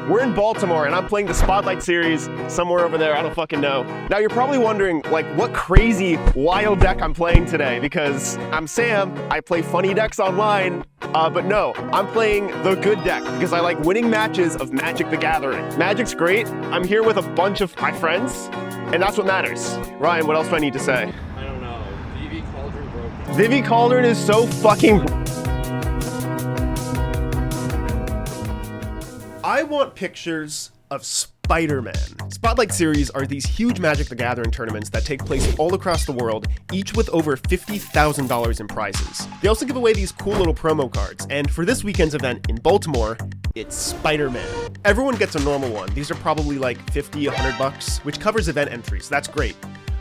We're in Baltimore, and I'm playing the Spotlight series somewhere over there. I don't fucking know. Now, you're probably wondering, like, what crazy, wild deck I'm playing today, because I'm Sam, I play funny decks online, but no, I'm playing the good deck, because I like winning matches of Magic the Gathering. Magic's great. I'm here with a bunch of my friends, and that's what matters. Ryan, what else do I need to say? I don't know. Vivi Cauldron broke. Vivi Cauldron is so fucking... I want pictures of Spider-Man. Spotlight series are these huge Magic the Gathering tournaments that take place all across the world, each with over $50,000 in prizes. They also give away these cool little promo cards, and for this weekend's event in Baltimore, it's Spider-Man. Everyone gets a normal one. These are probably like $50, $100, which covers event entries. That's great.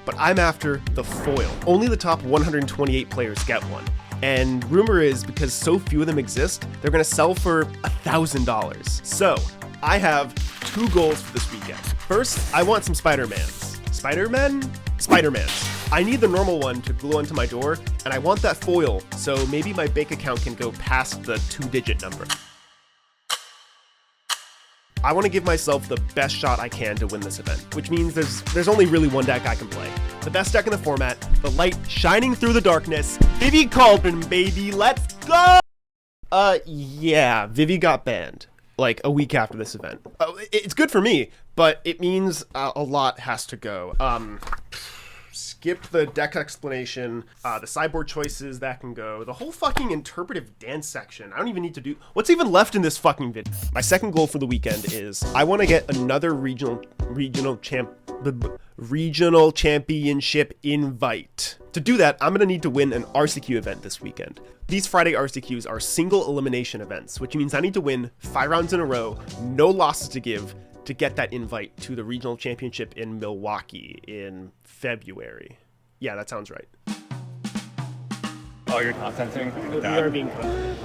But I'm after the foil. Only the top 128 players get one. And rumor is, because so few of them exist, they're gonna sell for $1,000. So, I have two goals for this weekend. First, I want some Spider-Mans. Spider-Man? Spider-Mans. I need the normal one to glue onto my door, and I want that foil, so maybe my bank account can go past the 2-digit number. I want to give myself the best shot I can to win this event, which means there's only really one deck I can play. The best deck in the format, the light shining through the darkness, Vivi Cauldron, baby, let's go! Yeah, Vivi got banned, like a week after this event. It's good for me, but it means a lot has to go. Skip the deck explanation, the sideboard choices that can go, the whole fucking interpretive dance section. I don't even need to do, what's even left in this fucking video? My second goal for the weekend is I want to get another regional championship invite. To do that, I'm going to need to win an RCQ event this weekend. These Friday RCQs are single elimination events, which means I need to win 5 rounds in a row, no losses to give, to get that invite to the regional championship in Milwaukee in February. Yeah, that sounds right. Oh, you're contenting? We are being content.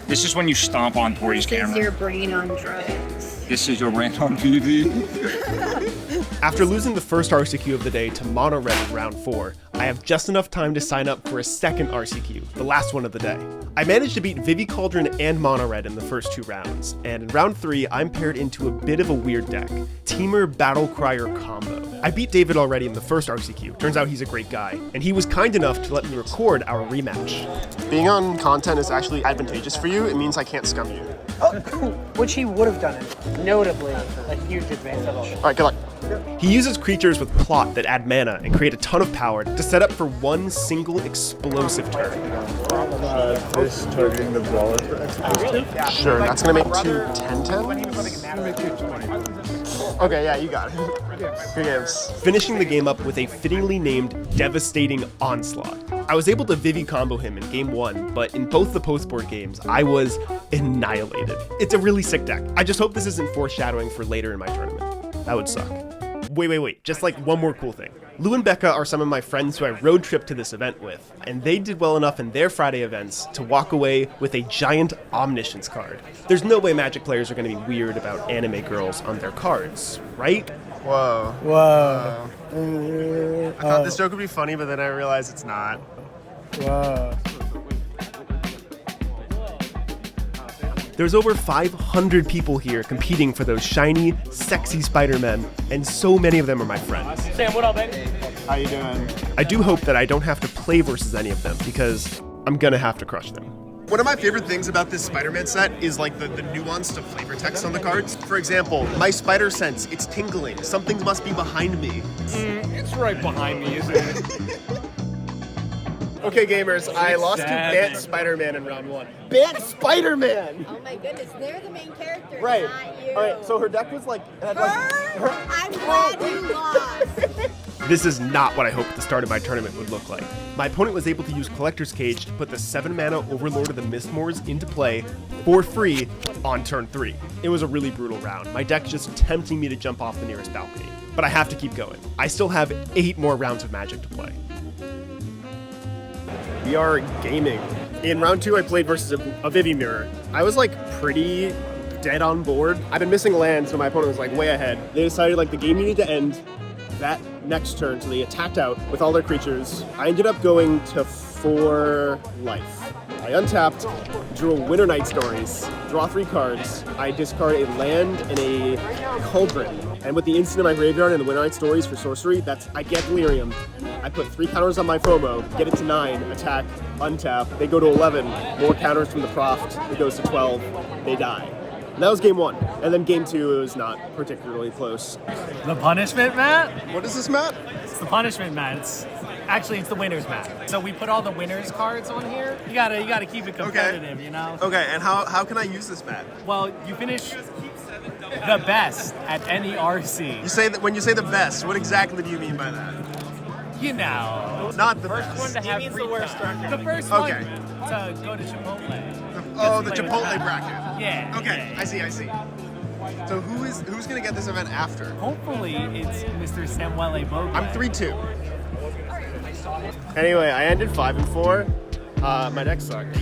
This is when you stomp on Tori's camera. This is your brain on drugs. This is your rant on TV. After losing the first RCQ of the day to Mono Red in round 4, I have just enough time to sign up for a second RCQ, the last one of the day. I managed to beat Vivi Cauldron and Mono Red in the first 2 rounds, and in round 3, I'm paired into a bit of a weird deck, Teamer Battle Crier combo. I beat David already in the first RCQ, turns out he's a great guy, and he was kind enough to let me record our rematch. Being on content is actually advantageous for you, it means I can't scum you. Oh, which he would have done it. Notably, a huge advantage. Alright, good luck. He uses creatures with plot that add mana and create a ton of power to set up for one single explosive turn. This targeting the brawler for execution? Sure, that's gonna make 2 10-10? Okay, yeah, you got it. Good games. Finishing the game up with a fittingly named Devastating Onslaught. I was able to Vivi combo him in game 1, but in both the postboard games, I was annihilated. It's a really sick deck. I just hope this isn't foreshadowing for later in my tournament. That would suck. Wait, just like one more cool thing. Lou and Becca are some of my friends who I road tripped to this event with, and they did well enough in their Friday events to walk away with a giant Omniscience card. There's no way Magic players are going to be weird about anime girls on their cards, right? Whoa. Whoa. I thought this joke would be funny, but then I realized it's not. Whoa. There's over 500 people here competing for those shiny, sexy Spider-Men, and so many of them are my friends. Sam, what up, baby? How you doing? I do hope that I don't have to play versus any of them, because I'm gonna have to crush them. One of my favorite things about this Spider-Man set is like the nuance to flavor text on the cards. For example, my spider sense, it's tingling. Something must be behind me. It's right behind me, isn't it? Okay, gamers, I lost to Bant Spider-Man in round 1. Bant Spider-Man! Oh my goodness, they're the main character, Right. not you. Alright, so her deck was like... I'm glad you lost. This is not what I hoped the start of my tournament would look like. My opponent was able to use Collector's Cage to put the 7-mana Overlord of the Mistmoors into play for free on turn 3. It was a really brutal round. My deck just tempting me to jump off the nearest balcony. But I have to keep going. I still have 8 more rounds of Magic to play. We are gaming. In round 2, I played versus a Vivi Mirror. I was like pretty dead on board. I've been missing land, so my opponent was like way ahead. They decided like the game needed to end that next turn, so they attacked out with all their creatures. I ended up going to 4 life. I untapped, drew a Winter Night Stories, draw 3 cards, I discard a land and a cauldron. And with the instant in my graveyard and the Winter Night Stories for sorcery, I get Delirium. I put 3 counters on my FOMO, get it to 9, attack, untap, they go to 11, more counters from the Proft, it goes to 12, they die. And that was game 1. And then game 2, it was not particularly close. The punishment mat? What is this map? It's the punishment mat. It's the winner's mat. So we put all the winner's cards on here. You gotta keep it competitive, you know? Okay, and how can I use this map? Well, you finish the best at any RC. You say that when you say the best, what exactly do you mean by that? You know. Not the best. He means the worst record. The first one to go to Chipotle. Oh, the Chipotle bracket. Yeah. Okay, I see. So who's gonna get this event after? Hopefully it's Mr. Samuele Bogue. I'm 3-2. Anyway, I ended 5-4. My deck sucked.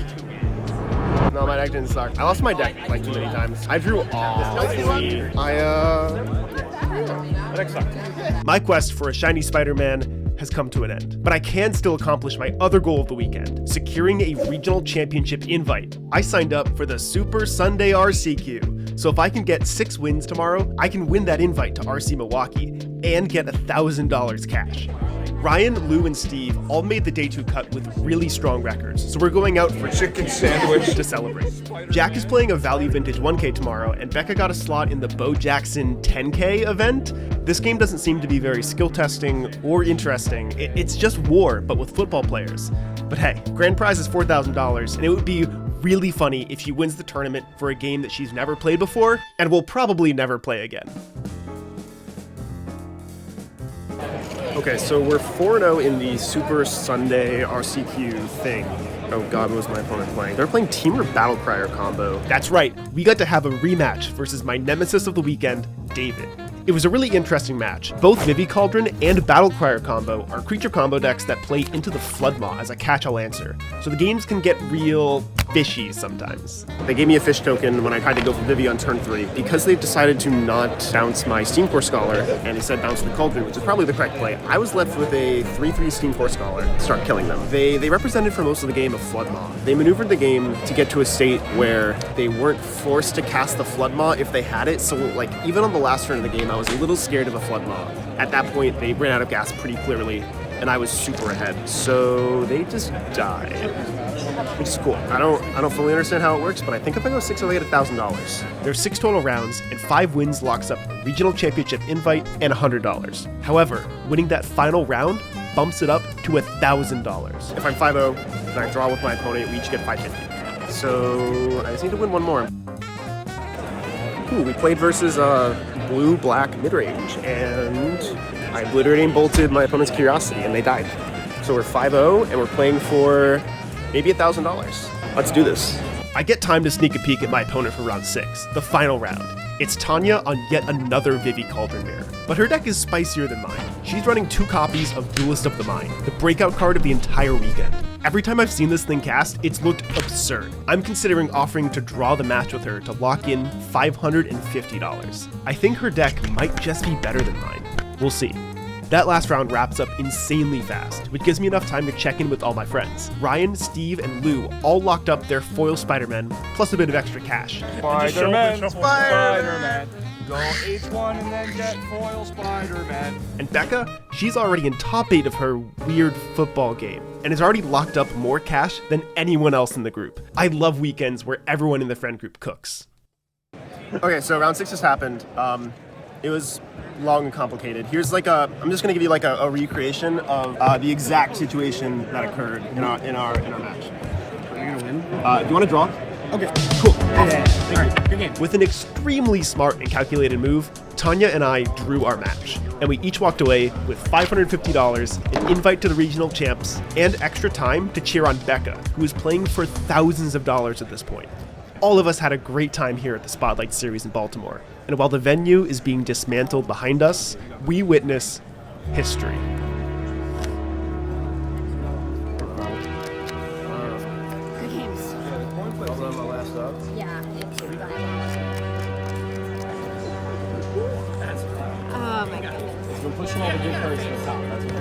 No, my deck didn't suck. I lost my deck like too many times. I drew all. My deck sucked. My quest for a shiny Spider-Man has come to an end, but I can still accomplish my other goal of the weekend, securing a regional championship invite. I signed up for the Super Sunday RCQ, so if I can get 6 wins tomorrow, I can win that invite to RC Milwaukee and get $1,000 cash. Ryan, Lou, and Steve all made the day 2 cut with really strong records, so we're going out for chicken sandwich to celebrate. Jack is playing a Value Vintage 1K tomorrow, and Becca got a slot in the Bo Jackson 10K event. This game doesn't seem to be very skill testing or interesting. It's just war, but with football players. But hey, grand prize is $4,000, and it would be really funny if she wins the tournament for a game that she's never played before, and will probably never play again. Okay, so we're 4-0 in the Super Sunday RCQ thing. Oh god, what was my opponent playing? They're playing Team or Battle Crier combo. That's right, we got to have a rematch versus my nemesis of the weekend, David. It was a really interesting match. Both Vivi Cauldron and Battle Crier combo are creature combo decks that play into the Floodmaw as a catch-all answer, so the games can get real fishy sometimes. They gave me a fish token when I tried to go for Vivi on turn 3. Because they've decided to not bounce my Steam Core Scholar, and instead bounce the Cauldron, which is probably the correct play, I was left with a 3/3 Steam Core Scholar to start killing them. They represented for most of the game a Floodmaw. They maneuvered the game to get to a state where they weren't forced to cast the Floodmaw if they had it, so like even on the last turn of the game, I was a little scared of a Floodmaw. At that point, they ran out of gas pretty clearly, and I was super ahead. So they just died, which is cool. I don't fully understand how it works, but I think if I go 6, I'll get $1,000. There's 6 total rounds, and 5 wins locks up a regional championship invite and $100. However, winning that final round bumps it up to $1,000. If I'm 5-0, and I draw with my opponent, we each get $550. So I just need to win one more. Ooh, we played versus blue-black midrange, and I obliterated and bolted my opponent's Curiosity, and they died. So we're 5-0, and we're playing for maybe $1,000. Let's do this. I get time to sneak a peek at my opponent for round 6, the final round. It's Tanya on yet another Vivi Cauldron mirror, but her deck is spicier than mine. She's running 2 copies of Duelist of the Mind, the breakout card of the entire weekend. Every time I've seen this thing cast, it's looked absurd. I'm considering offering to draw the match with her to lock in $550. I think her deck might just be better than mine. We'll see. That last round wraps up insanely fast, which gives me enough time to check in with all my friends. Ryan, Steve, and Lou all locked up their foil Spider-Man, plus a bit of extra cash. Spider-Man. Go H1 and then get foil Spider-Man. And Becca, she's already in top 8 of her weird football game, and has already locked up more cash than anyone else in the group. I love weekends where everyone in the friend group cooks. Okay, so round 6 just happened. It was long and complicated. Here's like I'm just gonna give you like a recreation of the exact situation that occurred in our match. Are you gonna win? Do you wanna draw? Okay, cool. Awesome. All right, good game. With an extremely smart and calculated move, Tanya and I drew our match, and we each walked away with $550, an invite to the regional champs, and extra time to cheer on Becca, who is playing for thousands of dollars at this point. All of us had a great time here at the Spotlight Series in Baltimore, and while the venue is being dismantled behind us, we witness history. Good games. Yeah, it's oh my goodness. We're pushing all the good cards to the top. That's what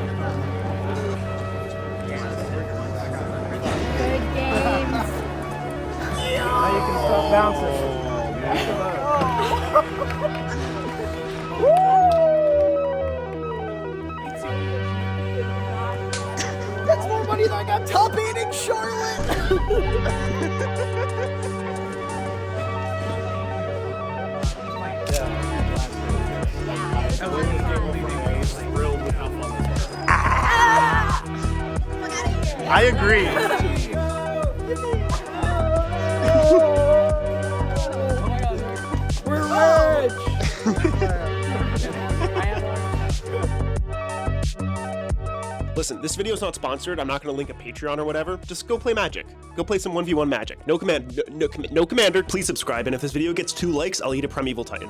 Good games. got top eating Charlotte. I agree. We're rich. Listen, this video's not sponsored. I'm not going to link a Patreon or whatever. Just go play Magic. Go play some 1v1 Magic. No commander. Please subscribe, and if this video gets 2 likes, I'll eat a Primeval Titan.